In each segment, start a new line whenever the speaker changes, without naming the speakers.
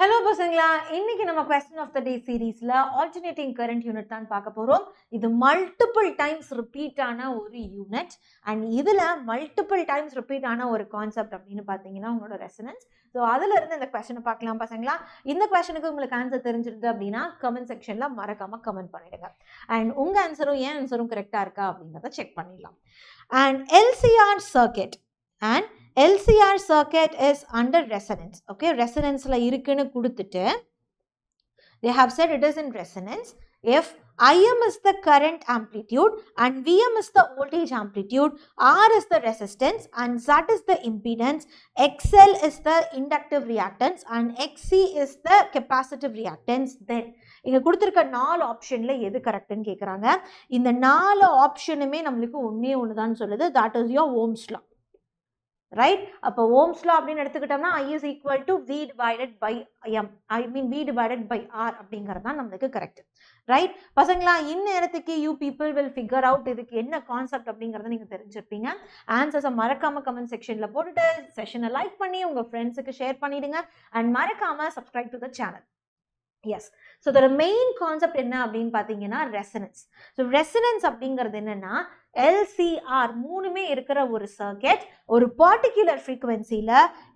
Hello பசங்களா, இன்னைக்கு நம்ம கொஸ்டின் ஆஃப் த டே சீரீஸ்ல ஆல்டர்னேட்டிங் கரண்ட் யூனிட் தான் பார்க்க போறோம். இது மல்டிபிள் டைம்ஸ் ரிப்பீட் ஆன ஒரு யூனிட் அண்ட் இதுல மல்டிபிள் டைம்ஸ் ரிப்பீட் ஆன ஒரு கான்செப்ட் அப்படின்னு பார்த்தீங்கன்னா உங்களோட ரெசனன்ஸ். ஸோ அதுல இருந்து இந்த கொஸ்டினை பார்க்கலாம் பசங்களா. இந்த கொஸ்டினுக்கு உங்களுக்கு ஆன்சர் தெரிஞ்சிருது அப்படின்னா கமெண்ட் செக்ஷன்ல மறக்காம கமெண்ட் பண்ணிடுங்க. அண்ட் உங்க ஆன்சரும் ஏன் ஆன்சரும் கரெக்டா இருக்கா அப்படிங்கிறத செக் பண்ணிடலாம். And LCR circuit and LCR circuit is under resonance. Okay, resonance la irukunu kudutittu they have said it is in resonance if Im is the current amplitude and Vm is the voltage amplitude, R is the resistance and Z is the impedance, XL is the inductive reactance and XC is the capacitive reactance. Then இங்க கொடுத்திருக்க 4 ஆப்ஷன்ல எது கரெக்ட்னு கேக்குறாங்க. இந்த 4 ஆப்ஷனுமே நமக்கு ஒண்ணே தான் சொல்லுது, that is your Ohm's law. Right? அப்போ ஓம்ஸ் லா அப்படின்னு எடுத்துக்கிட்டோம்னா I is equal to V divided by M, I mean V divided by R அப்படிங்கிறது தான் நமக்கு கரெக்ட். ரைட் பசங்களா, இந்நேரத்துக்கு you people will figure out இதுக்கு என்ன கான்செப்ட் அப்படிங்கிறத நீங்க தெரிஞ்சிருப்பீங்க. ஆன்சர்ஸை மறக்காம கமெண்ட் செக்ஷன்ல போட்டுட்டு செஷனை லைக் பண்ணி உங்க ஃப்ரெண்ட்ஸுக்கு ஷேர் பண்ணிடுங்க அண்ட் மறக்காம subscribe to the channel. Yes, so இதோட மெயின் கான்செப்ட் என்ன அப்படின்னு பார்த்தீங்கன்னா ரெசனன்ஸ். ஸோ ரெசனன்ஸ் அப்படிங்கிறது என்னன்னா LCR மூணுமே இருக்கிற ஒரு சர்க்கிட் ஒரு பர்டிகுலர் ஃப்ரீக்வன்சியில்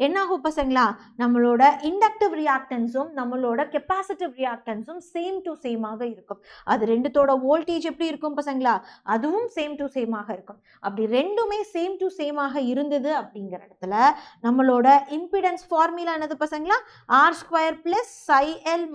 என்ன ஆகும் பசங்களா, நம்மளோட இண்டக்டிவ் ரியாக்டன்ஸும் நம்மளோட கெப்பாசிட்டிவ் ரியாக்டன்ஸும் சேம் டு சேமாக இருக்கும். அது ரெண்டுத்தோட வோல்டேஜ் எப்படி இருக்கும் பசங்களா, அதுவும் சேம் டு சேமாக இருக்கும். அப்படி ரெண்டுமே சேம் டு சேமாக இருந்தது அப்படிங்கிற இடத்துல நம்மளோட இம்பிடன்ஸ் ஃபார்முலா என்னது பசங்களா, R² + ψL -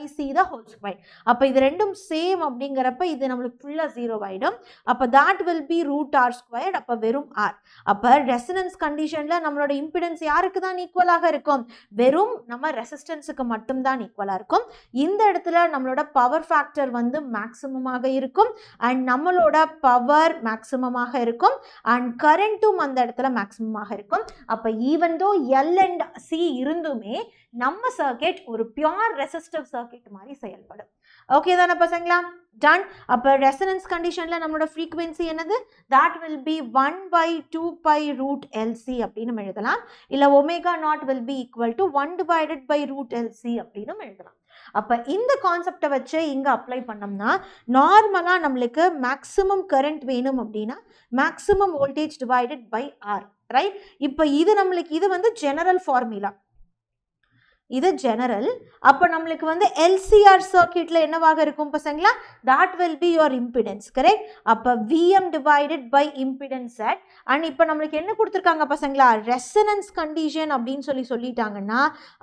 ψC the whole square. அப்போ இது ரெண்டும் சேம் அப்படிங்கிறப்ப இது நம்மளுக்கு ஃபுல்லாக 0 ஆயிடும். அப்போ that will be √R². அப்போ வெறும் R. அப்போ ரெசனன்ஸ் கண்டிஷன்ல நம்மளோட இம்பிடன்ஸ் யாருக்கு தான் ஈக்குவலாக இருக்கும், வெறும் நம்ம ரெசிஸ்டன்ஸுக்கு மட்டும்தான் ஈக்குவலாக இருக்கும். இந்த இடத்துல நம்மளோட பவர் ஃபேக்டர் வந்து மேக்சிமமாக இருக்கும் அண்ட் நம்மளோட பவர் மேக்சிமமாக இருக்கும் அண்ட் கரண்ட்டும் அந்த இடத்துல மேக்சிமமாக இருக்கும். அப்போ even though L and C இருந்துமே நம்ம சர்க்கிட் ஒரு பியூர் ரெசிஸ்டிவ் சர்க்கிட் மாதிரி செயல்படும். ஓகே தானே பசங்களா? டன். அப்போ ரெசனன்ஸ் கண்டிஷன்ல நம்மளோட ஃப்ரீக்வன்சி என்னது, that will be 1/2π√LC அப்படின்னு நம்ம எழுதலாம். இல்லை ω0 will be equal to 1/√LC அப்படின்னு எழுதலாம். அப்போ இந்த கான்செப்டை வச்சு இங்கே அப்ளை பண்ணோம்னா நார்மலாக நம்மளுக்கு மேக்ஸிமம் கரண்ட் வேணும் அப்படின்னா maximum voltage divided by R. Right? இப்போ இது நம்மளுக்கு இது வந்து ஜெனரல் ஃபார்முலா, இது ஜெனரல். அப்போ நம்மளுக்கு வந்து LCR சர்க்கியூட்ல என்னவாக இருக்கும் பசங்களா, that will be your impedance. Correct? அப்போ Vm divided by impedance Z. And இப்போ நம்மளுக்கு என்ன கொடுத்துருக்காங்க பசங்களா, ரெசனன்ஸ் கண்டிஷன் அப்படின்னு சொல்லிட்டாங்கன்னா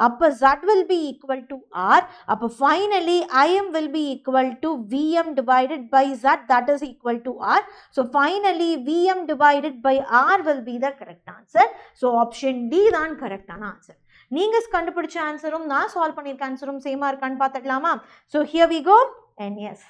அப்போ Z will be equal to R. அப்போ finally Im will be equal to Vm divided by Z, that is equal to R. So finally Vm divided by R will be the correct answer. So option D தான் கரெக்டான answer. நீங்க கண்டுபிடிச்ச ஆன்சரும் நான் solve பண்ணிருக்க ஆன்சரும் சேமா இருக்கான்னு பார்த்துக்கலாமா? So here we go and S.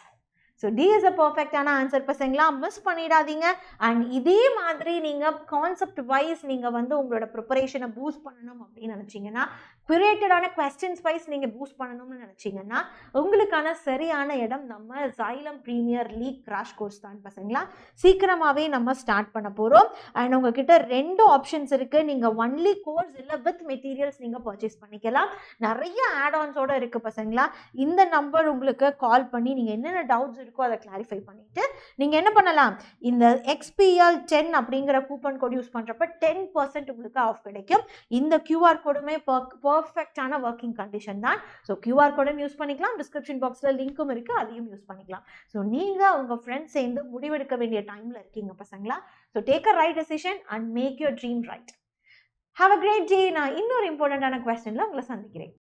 So D is a பர்ஃபெக்டான ஆன்சர் பசங்களா, மிஸ் பண்ணிடாதீங்க. அண்ட் இதே மாதிரி நீங்கள் கான்செப்ட் வைஸ் நீங்கள் வந்து உங்களோட ப்ரிப்பரேஷனை பூஸ்ட் பண்ணணும் அப்படின்னு நினச்சிங்கன்னா, குரேட்டடான கொஸ்டின்ஸ் வைஸ் நீங்கள் பூஸ்ட் பண்ணணும்னு நினச்சிங்கன்னா உங்களுக்கான சரியான இடம் நம்ம Xylem Premier League crash course தான் பசங்களா. சீக்கிரமாகவே நம்ம ஸ்டார்ட் பண்ண போகிறோம். அண்ட் உங்ககிட்ட 2 ஆப்ஷன்ஸ் இருக்குது. நீங்கள் ஒன்லி கோர்ஸ் இல்லை வித் மெட்டீரியல்ஸ் நீங்கள் பர்ச்சேஸ் பண்ணிக்கலாம். நிறைய ஆட்-ஆன்ஸோட இருக்குது பசங்களா. இந்த நம்பர் உங்களுக்கு கால் பண்ணி நீங்கள் என்னென்ன டவுட்ஸ் இருக்கோ அதை கிளாரிஃபை பண்ணிட்டு நீங்கள் என்ன பண்ணலாம், இந்த XPL 10 அப்படிங்கிற கூப்பன் கோட் யூஸ் பண்ணுறப்ப 10% உங்களுக்கு ஆஃப் கிடைக்கும். இந்த QR கோடுமே பர்ஃபெக்டான ஒர்க்கிங் கண்டிஷன் தான். ஸோ QR கோடும் யூஸ் பண்ணிக்கலாம், டிஸ்கிரிப்ஷன் பாக்ஸில் லிங்க்கும் இருக்குது, அதையும் யூஸ் பண்ணிக்கலாம். ஸோ நீங்கள் உங்கள் ஃப்ரெண்ட்ஸ் சேர்ந்து முடிவெடுக்க வேண்டிய டைமில் இருக்கீங்க பசங்களா. So take a right decision and make your dream right. Have a great day. நான் இன்னொரு இம்பார்ட்டண்ட்டான கொஸ்டினில் உங்களை சந்திக்கிறேன்.